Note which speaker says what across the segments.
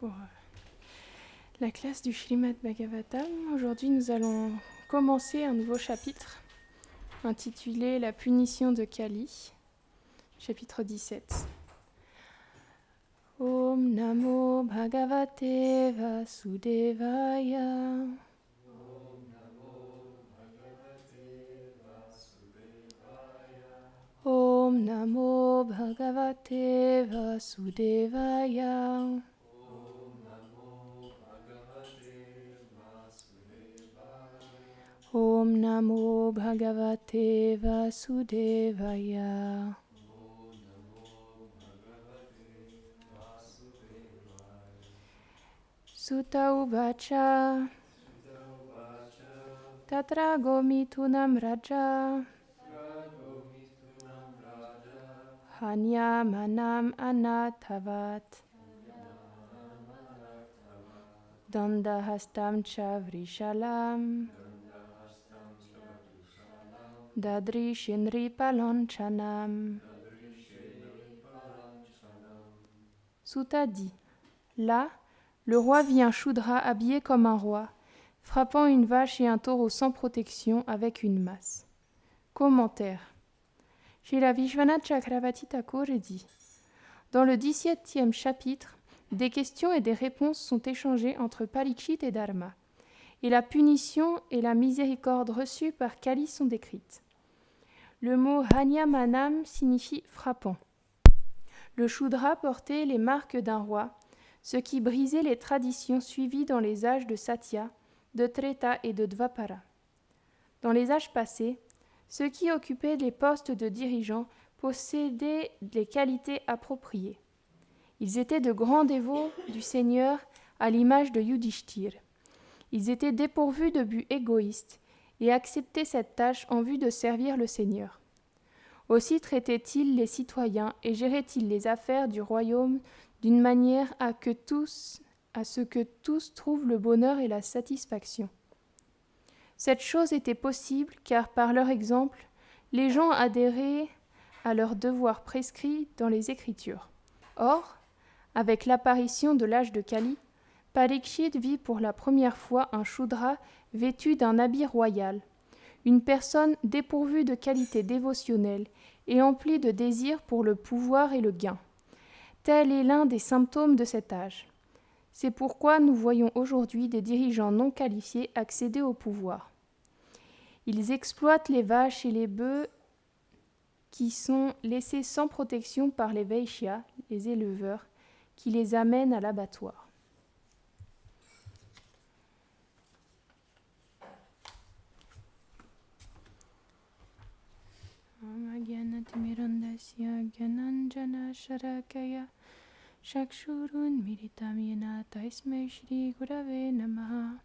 Speaker 1: Pour la classe du Srimad Bhagavatam, aujourd'hui nous allons commencer un nouveau chapitre intitulé La punition de Kali, chapitre 17. Om Namo Bhagavate Vasudevaya. Om Namo Bhagavate Vasudevaya. Om Namo Bhagavate Vasudevaya. Sutta Uvacha Tatra Gomitunam Raja Hanya Manam Anatavat Dandahastam Cha Vrishalam Dadri Shinri Palanchanam. Sutta dit: Là, le roi vit un Shudra habillé comme un roi, frappant une vache et un taureau sans protection avec une masse. Commentaire. Srila Vishwanath Chakravarti Thakur dit: Dans le 17e chapitre, des questions et des réponses sont échangées entre Parikshit et Dharma, et la punition et la miséricorde reçues par Kali sont décrites. Le mot Hanyamanam signifie frappant. Le Shudra portait les marques d'un roi, ce qui brisait les traditions suivies dans les âges de Satya, de Treta et de Dvapara. Dans les âges passés, ceux qui occupaient les postes de dirigeants possédaient les qualités appropriées. Ils étaient de grands dévots du Seigneur à l'image de Yudhishthir. Ils étaient dépourvus de but égoïste et acceptaient cette tâche en vue de servir le Seigneur. Aussi traitaient-ils les citoyens et géraient-ils les affaires du royaume d'une manière à ce que tous trouvent le bonheur et la satisfaction. Cette chose était possible car par leur exemple, les gens adhéraient à leurs devoirs prescrits dans les Écritures. Or, avec l'apparition de l'âge de Kali, Parikshit vit pour la première fois un Shudra vêtu d'un habit royal, une personne dépourvue de qualités dévotionnelles et emplie de désirs pour le pouvoir et le gain. Tel est l'un des symptômes de cet âge. C'est pourquoi nous voyons aujourd'hui des dirigeants non qualifiés accéder au pouvoir. Ils exploitent les vaches et les bœufs qui sont laissés sans protection par les Vaishyas, les éleveurs, qui les amènent à l'abattoir. Shakshurun Miritam Yena Taismai Shri Gurave Namaha.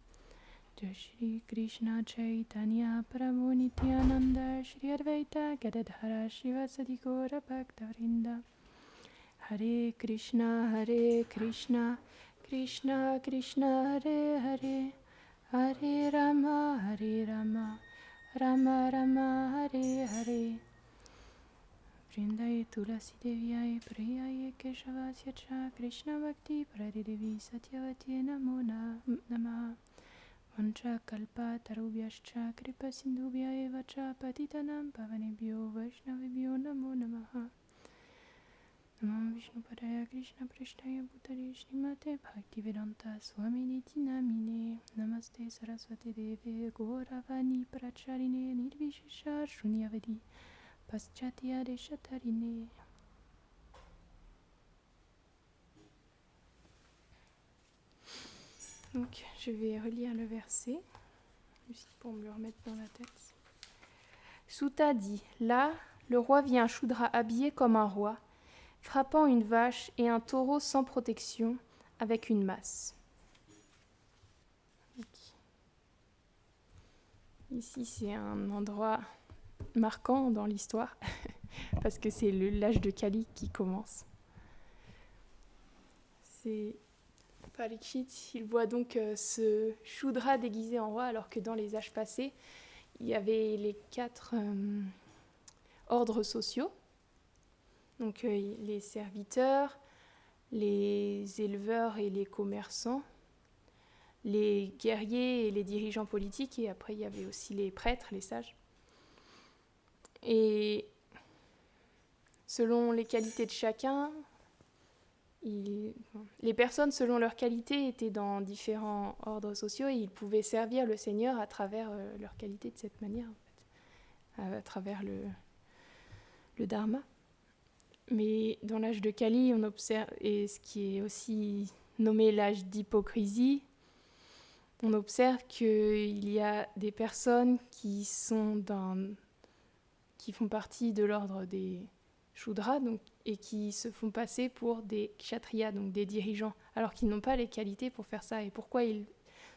Speaker 1: Jai Shri Krishna Chaitanya Prabhu Nityananda Shri Advaita Gadadhara Shivasadi Gaura Bhaktavrinda. Hare Krishna Krishna Krishna Hare Hare, Hare Rama Rama Rama Hare Hare. Vrindaye Tulasi Deviyaye Priyaye Keshavasya Cha Krishna Bhakti Pradidevi Satyavati Namo Namaha. Vancha Kalpa Tarubhyascha Kripa Sindhubhya Eva Cha Patitanam Pavanebhyo Vaishnavibhyo Namo Namaha. Namo Vishnu Padaya Krishna Prishtaya Bhutale Srimate Bhaktivedanta Swaminiti Namine. Namaste Saraswati Deve Gauravani Pracharine Nirvishesha Shunyavadi Paschatya Deshatarine. Donc, je vais relire le verset, juste pour me le remettre dans la tête. Sutta dit: Là, le roi vit un Shudra habillé comme un roi, frappant une vache et un taureau sans protection avec une masse. Donc, ici, c'est un endroit marquant dans l'histoire, parce que c'est l'âge de Kali qui commence. C'est Parikshit, il voit donc ce Shudra déguisé en roi, alors que dans les âges passés, il y avait les 4 ordres sociaux, donc les serviteurs, les éleveurs et les commerçants, les guerriers et les dirigeants politiques, et après il y avait aussi les prêtres, les sages. Et selon les qualités de chacun, les personnes, selon leurs qualités, étaient dans différents ordres sociaux et ils pouvaient servir le Seigneur à travers leurs qualités de cette manière, en fait, à travers le dharma. Mais dans l'âge de Kali, on observe, et ce qui est aussi nommé l'âge d'hypocrisie, on observe qu'il y a des personnes qui font partie de l'ordre des Shudras, donc, et qui se font passer pour des Kshatriyas, donc des dirigeants, alors qu'ils n'ont pas les qualités pour faire ça. Et pourquoi ils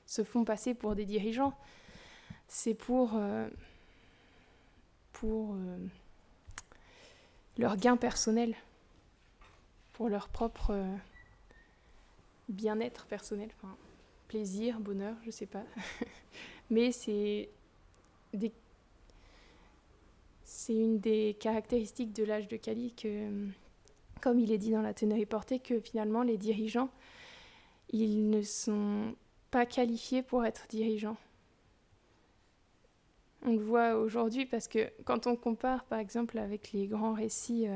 Speaker 1: se font passer pour des dirigeants ? C'est pour leur gain personnel, pour leur propre bien-être personnel, enfin, plaisir, bonheur, je sais pas. Mais c'est une des caractéristiques de l'âge de Kali que, comme il est dit dans la Ténéré portée, que finalement les dirigeants, ils ne sont pas qualifiés pour être dirigeants. On le voit aujourd'hui parce que quand on compare par exemple avec les grands récits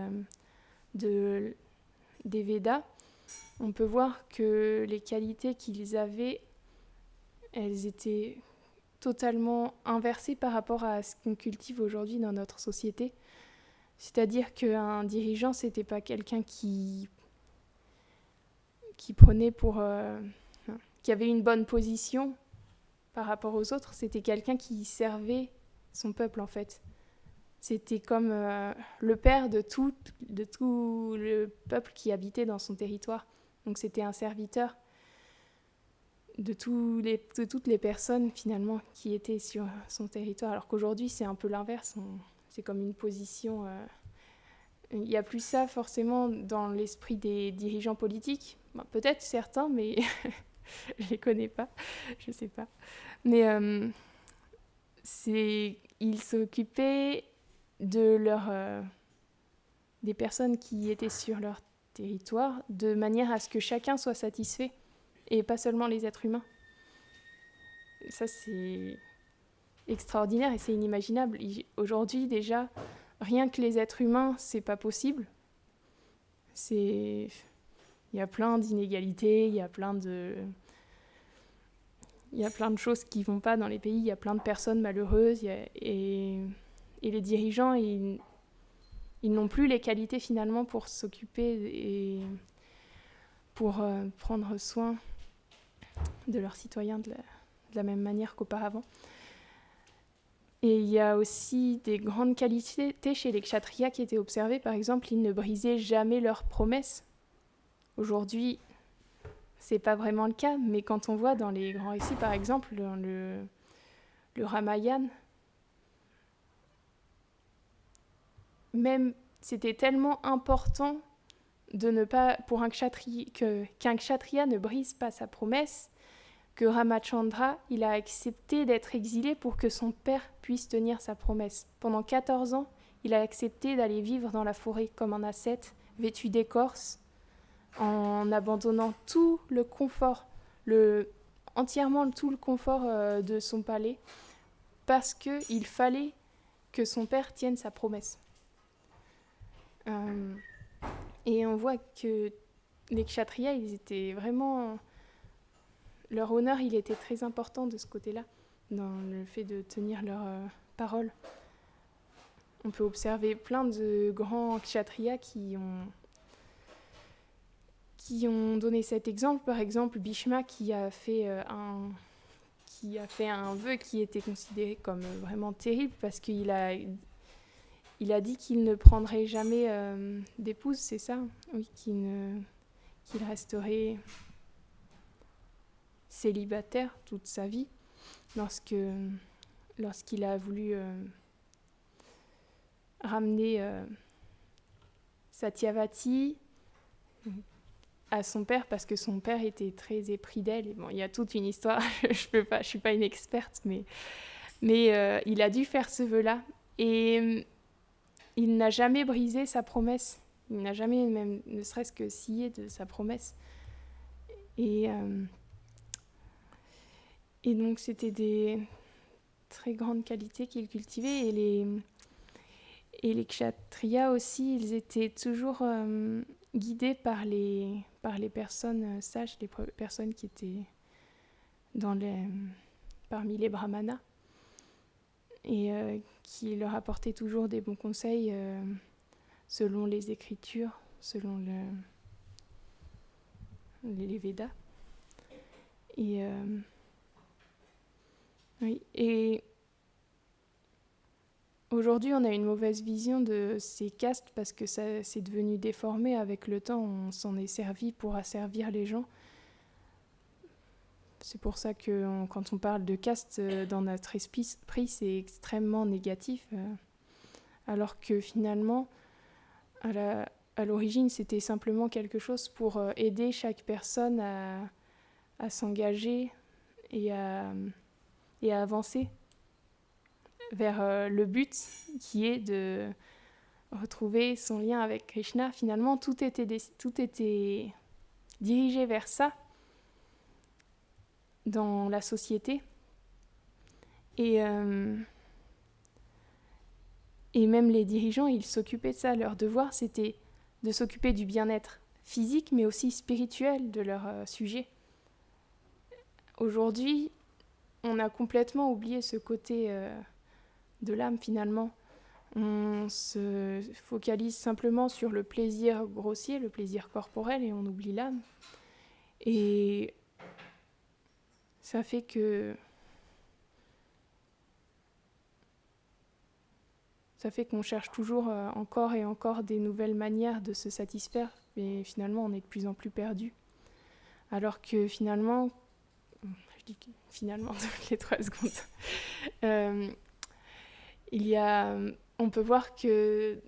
Speaker 1: des Védas, on peut voir que les qualités qu'ils avaient, elles étaient totalement inversées par rapport à ce qu'on cultive aujourd'hui dans notre société. C'est-à-dire qu'un dirigeant, c'était pas quelqu'un qui prenait pour... qui avait une bonne position par rapport aux autres, c'était quelqu'un qui servait son peuple en fait. C'était comme le père de tout le peuple qui habitait dans son territoire. Donc c'était un serviteur de toutes les personnes finalement qui étaient sur son territoire. Alors qu'aujourd'hui c'est un peu l'inverse, c'est comme une position... Il n'y a plus ça forcément dans l'esprit des dirigeants politiques. Bon, peut-être certains, mais je ne les connais pas, je ne sais pas. Mais ils s'occupaient de des personnes qui étaient sur leur territoire de manière à ce que chacun soit satisfait et pas seulement les êtres humains. Ça, c'est extraordinaire et c'est inimaginable. Aujourd'hui, déjà, rien que les êtres humains, c'est pas possible. Il y a plein d'inégalités, il y a plein de choses qui vont pas dans les pays, il y a plein de personnes malheureuses, et les dirigeants, ils n'ont plus les qualités finalement pour s'occuper et pour prendre soin de leurs citoyens de la même manière qu'auparavant. Et il y a aussi des grandes qualités chez les kshatriyas qui étaient observées. Par exemple, ils ne brisaient jamais leurs promesses. Aujourd'hui, c'est pas vraiment le cas, mais quand on voit dans les grands récits, par exemple, dans le Ramayana, même c'était tellement important de ne pas, pour qu'un kshatriya ne brise pas sa promesse, que Ramachandra, il a accepté d'être exilé pour que son père puisse tenir sa promesse. Pendant 14 ans, il a accepté d'aller vivre dans la forêt comme un ascète, vêtu d'écorce, en abandonnant tout le confort, entièrement tout le confort de son palais, parce qu'il fallait que son père tienne sa promesse. Et on voit que les kshatriyas, ils étaient vraiment... Leur honneur, il était très important de ce côté-là, dans le fait de tenir leur parole. On peut observer plein de grands kshatriyas qui ont donné cet exemple. Par exemple, Bhishma qui a fait un vœu qui était considéré comme vraiment terrible parce qu'il a dit qu'il ne prendrait jamais d'épouse, c'est ça ? Oui, qu'il resterait célibataire toute sa vie lorsqu'il a voulu ramener Satyavati à son père parce que son père était très épris d'elle. Et bon, il y a toute une histoire, je suis pas une experte, mais il a dû faire ce vœu-là et il n'a jamais brisé sa promesse. Il n'a jamais même ne serait-ce que scié de sa promesse. Et donc c'était des très grandes qualités qu'il cultivait. Et les kshatriyas aussi, ils étaient toujours guidés par les personnes sages, les personnes qui étaient parmi les brahmanas, et qui leur apportaient toujours des bons conseils selon les écritures, selon les Védas. Et oui, et aujourd'hui, on a une mauvaise vision de ces castes parce que ça c'est devenu déformé avec le temps. On s'en est servi pour asservir les gens. C'est pour ça que quand on parle de caste dans notre esprit, c'est extrêmement négatif. Alors que finalement, à l'origine, c'était simplement quelque chose pour aider chaque personne à s'engager et à avancer vers le but qui est de retrouver son lien avec Krishna. Finalement, tout était dirigé vers ça dans la société. Et même les dirigeants, ils s'occupaient de ça. Leur devoir, c'était de s'occuper du bien-être physique, mais aussi spirituel de leur sujet. Aujourd'hui, on a complètement oublié ce côté de l'âme, finalement. On se focalise simplement sur le plaisir grossier, le plaisir corporel, et on oublie l'âme. Et ça fait qu'on cherche toujours encore et encore des nouvelles manières de se satisfaire, mais finalement on est de plus en plus perdu. Alors que finalement, je dis finalement toutes les 3 secondes, on peut voir que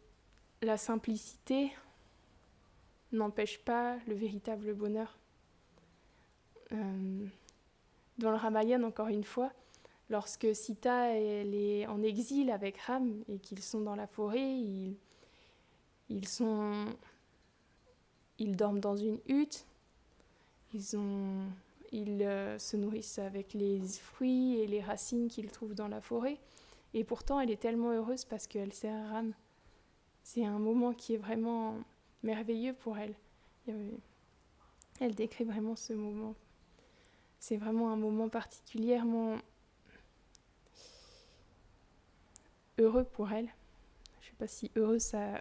Speaker 1: la simplicité n'empêche pas le véritable bonheur. Dans le Ramayana, encore une fois, lorsque Sita elle est en exil avec Ram et qu'ils sont dans la forêt, ils dorment dans une hutte, ils se nourrissent avec les fruits et les racines qu'ils trouvent dans la forêt, et pourtant elle est tellement heureuse parce qu'elle sert Ram. C'est un moment qui est vraiment merveilleux pour elle. Elle décrit vraiment ce moment. C'est vraiment un moment particulièrement heureux pour elle. Je ne sais pas si heureux ça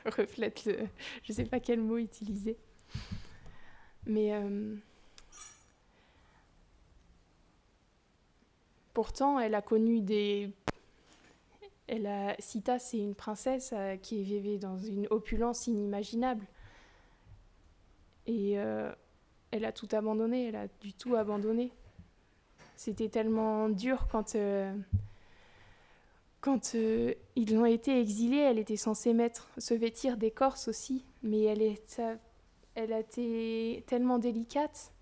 Speaker 1: reflète je ne sais pas quel mot utiliser. Mais pourtant, elle a connu Sita, c'est une princesse qui vivait dans une opulence inimaginable. Et elle a tout abandonné, elle a du tout abandonné. C'était tellement dur quand ils ont été exilés. Elle était censée se vêtir d'écorce aussi, mais elle a été tellement délicate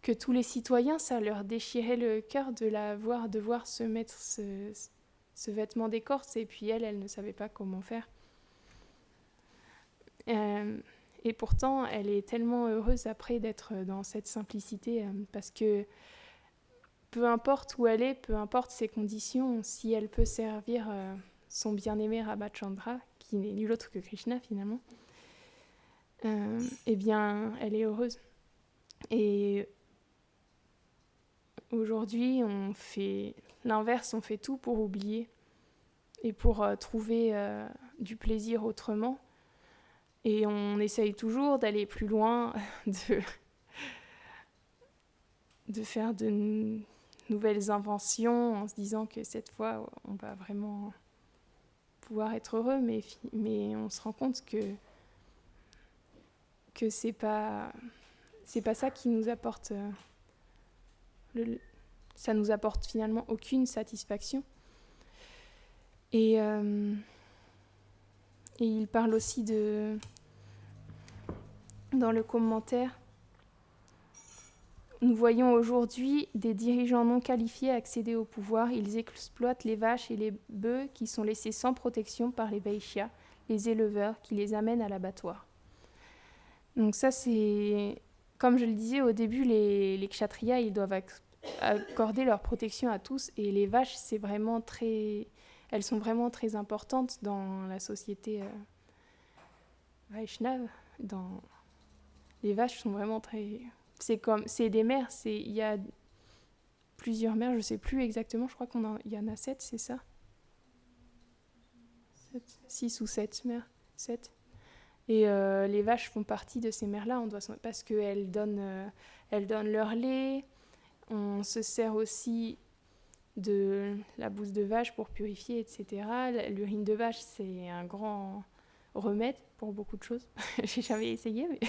Speaker 1: que tous les citoyens, ça leur déchirait le cœur de la voir devoir se mettre ce vêtement d'écorce, et puis elle ne savait pas comment faire. Et pourtant, elle est tellement heureuse après d'être dans cette simplicité, parce que peu importe où elle est, peu importe ses conditions, si elle peut servir son bien-aimé Ramachandra, qui n'est nul autre que Krishna finalement, eh bien, elle est heureuse. Et aujourd'hui, on fait l'inverse, on fait tout pour oublier et pour trouver du plaisir autrement. Et on essaye toujours d'aller plus loin, de faire de nouvelles inventions en se disant que cette fois, on va vraiment pouvoir être heureux, mais on se rend compte que c'est pas ça qui nous apporte ça nous apporte finalement aucune satisfaction. Et il parle aussi dans le commentaire, nous voyons aujourd'hui des dirigeants non qualifiés accéder au pouvoir. Ils exploitent les vaches et les bœufs qui sont laissés sans protection par les Vaishyas, les éleveurs qui les amènent à l'abattoir. Donc ça, c'est... Comme je le disais au début, les kshatriyas, ils doivent accorder leur protection à tous. Et les vaches, elles sont vraiment très importantes dans la société Vaishnava. Les vaches sont vraiment très... C'est des mères. Il y a plusieurs mères, je ne sais plus exactement. Je crois qu'il y en a 7, c'est ça 6 ou 7 mères. 7. Et les vaches font partie de ces mères-là, parce qu'elles donnent leur lait. On se sert aussi de la bouse de vache pour purifier, etc. L'urine de vache, c'est un grand remède pour beaucoup de choses. J'ai jamais essayé, mais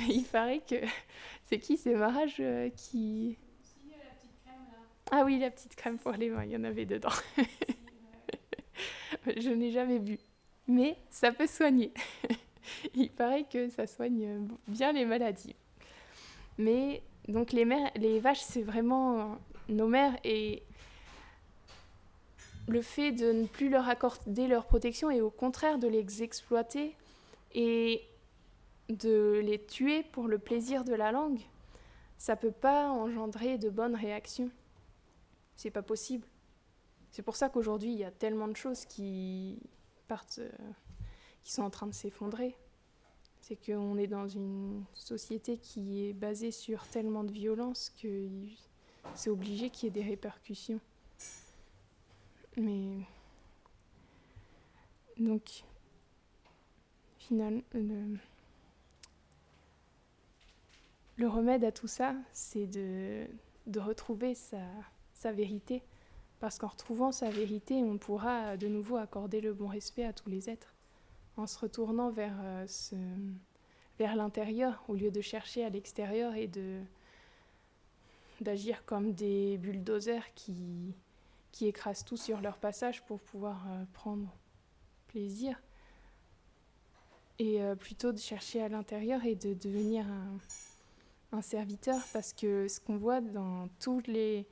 Speaker 1: il paraît que... C'est qui, c'est Maharaj qui...
Speaker 2: La petite crème là.
Speaker 1: Ah oui, la petite crème pour les mains, il y en avait dedans. Je n'ai jamais bu. Mais ça peut soigner. Il paraît que ça soigne bien les maladies. Mais donc les vaches, c'est vraiment nos mères, et le fait de ne plus leur accorder leur protection et au contraire de les exploiter et de les tuer pour le plaisir de la langue, ça peut pas engendrer de bonnes réactions. C'est pas possible. C'est pour ça qu'aujourd'hui, il y a tellement de choses qui sont en train de s'effondrer. C'est qu'on est dans une société qui est basée sur tellement de violence que c'est obligé qu'il y ait des répercussions. Mais donc, finalement, le remède à tout ça, c'est de retrouver sa vérité. Parce qu'en retrouvant sa vérité, on pourra de nouveau accorder le bon respect à tous les êtres. En se retournant vers l'intérieur, au lieu de chercher à l'extérieur et d'agir comme des bulldozers qui écrasent tout sur leur passage pour pouvoir prendre plaisir. Et plutôt de chercher à l'intérieur et de devenir un serviteur, parce que ce qu'on voit dans tous les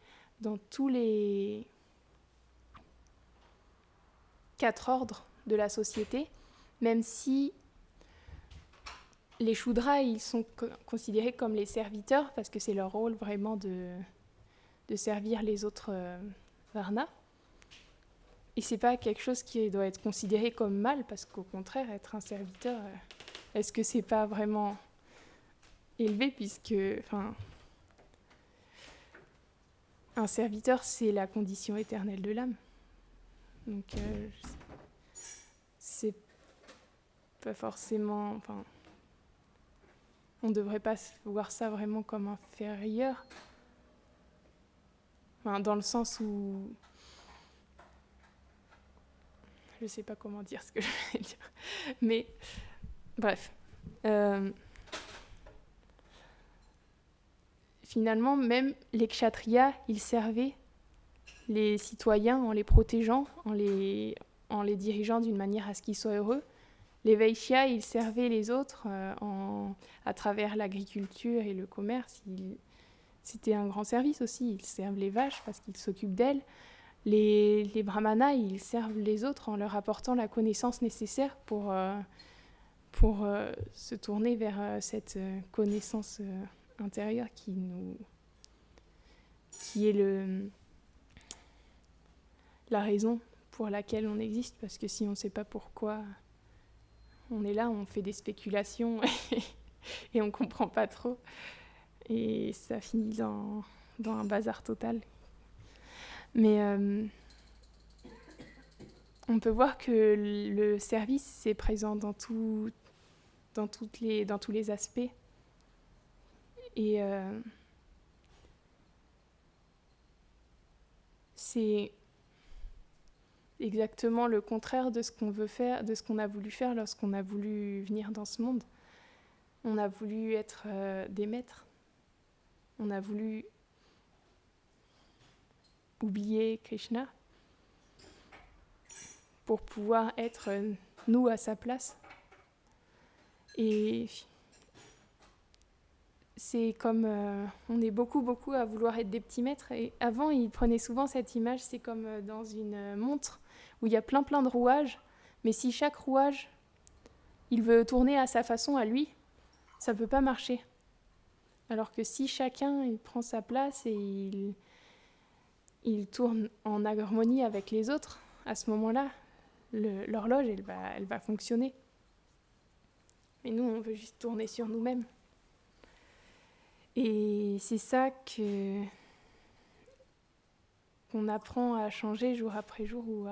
Speaker 1: 4 ordres de la société, même si les Shudras, ils sont considérés comme les serviteurs, parce que c'est leur rôle vraiment de servir les autres Varnas. Et c'est pas quelque chose qui doit être considéré comme mal, parce qu'au contraire, être un serviteur, est-ce que c'est pas vraiment élevé, puisque un serviteur, c'est la condition éternelle de l'âme. Donc c'est pas forcément... on devrait pas voir ça vraiment comme inférieur. Dans le sens où... Je sais pas comment dire ce que je voulais dire. Mais, bref. Finalement, même les kshatriyas, ils servaient les citoyens en les protégeant, en les dirigeant d'une manière à ce qu'ils soient heureux. Les vaishyas, ils servaient les autres à travers l'agriculture et le commerce. C'était un grand service aussi. Ils servent les vaches parce qu'ils s'occupent d'elles. Les brahmanas, ils servent les autres en leur apportant la connaissance nécessaire pour se tourner vers cette connaissance intérieure qui est la raison pour laquelle on existe. Parce que si on ne sait pas pourquoi on est là, on fait des spéculations et on ne comprend pas trop. Et ça finit dans un bazar total. Mais on peut voir que le service, c'est présent dans tous les aspects. Et c'est exactement le contraire de ce qu'on veut faire, de ce qu'on a voulu faire lorsqu'on a voulu venir dans ce monde. On a voulu être des maîtres. On a voulu oublier Krishna pour pouvoir être nous à sa place. Et c'est comme on est beaucoup à vouloir être des petits maîtres. Et avant, ils prenaient souvent cette image, c'est comme dans une montre où il y a plein de rouages, Mais si chaque rouage, il veut tourner à sa façon, à lui, ça ne peut pas marcher. Alors que si chacun il prend sa place et il tourne en harmonie avec les autres, à ce moment-là, l'horloge, elle va fonctionner. Mais nous, on veut juste tourner sur nous-mêmes. Et c'est ça qu'on apprend à changer jour après jour ou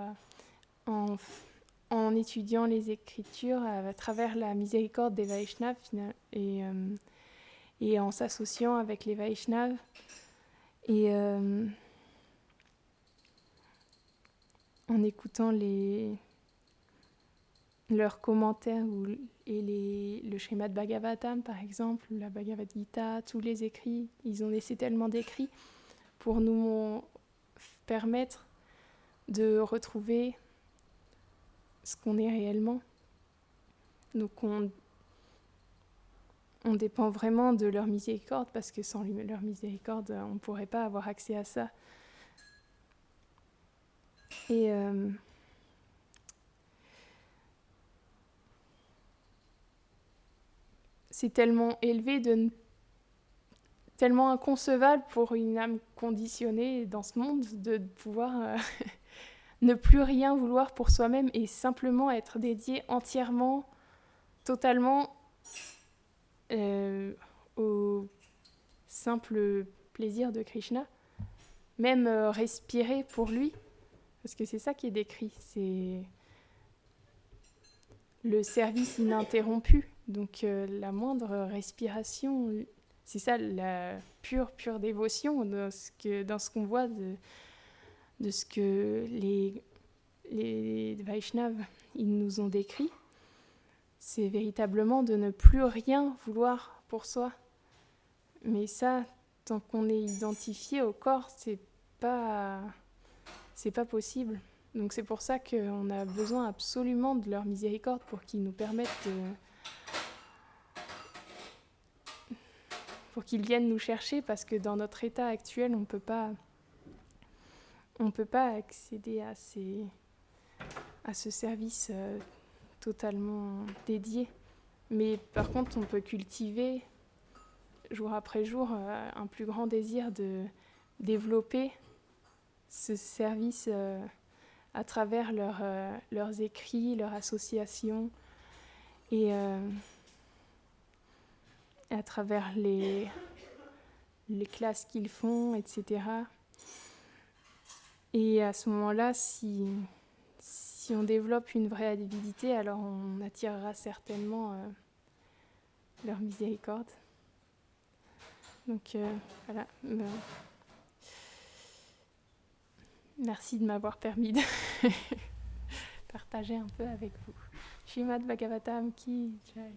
Speaker 1: en étudiant les Écritures à travers la miséricorde des Vaishnavas et en s'associant avec les Vaishnavas et en écoutant leurs commentaires le Srimad Bhagavatam par exemple, la Bhagavad Gita, tous les écrits, ils ont laissé tellement d'écrits pour nous permettre de retrouver ce qu'on est réellement. Donc on dépend vraiment de leur miséricorde parce que sans leur miséricorde, on ne pourrait pas avoir accès à ça. Et c'est tellement élevé, tellement inconcevable pour une âme conditionnée dans ce monde de pouvoir ne plus rien vouloir pour soi-même et simplement être dédié entièrement, totalement au simple plaisir de Krishna. Même respirer pour lui, parce que c'est ça qui est décrit, c'est le service ininterrompu. Donc la moindre respiration, c'est ça la pure dévotion dans ce qu'on voit de ce que les Vaishnavas ils nous ont décrit. C'est véritablement de ne plus rien vouloir pour soi. Mais ça, tant qu'on est identifié au corps, c'est pas possible. Donc c'est pour ça qu'on a besoin absolument de leur miséricorde pour qu'ils nous permettent pour qu'ils viennent nous chercher, parce que dans notre état actuel, on peut pas accéder à ce service totalement dédié. Mais par contre, on peut cultiver jour après jour un plus grand désir de développer ce service à travers leurs écrits, leurs associations et à travers les classes qu'ils font, etc. Et à ce moment-là, si on développe une vraie avidité, alors on attirera certainement leur miséricorde. Donc voilà. Merci de m'avoir permis de partager un peu avec vous. Srimad Bhagavatam Ki Jai.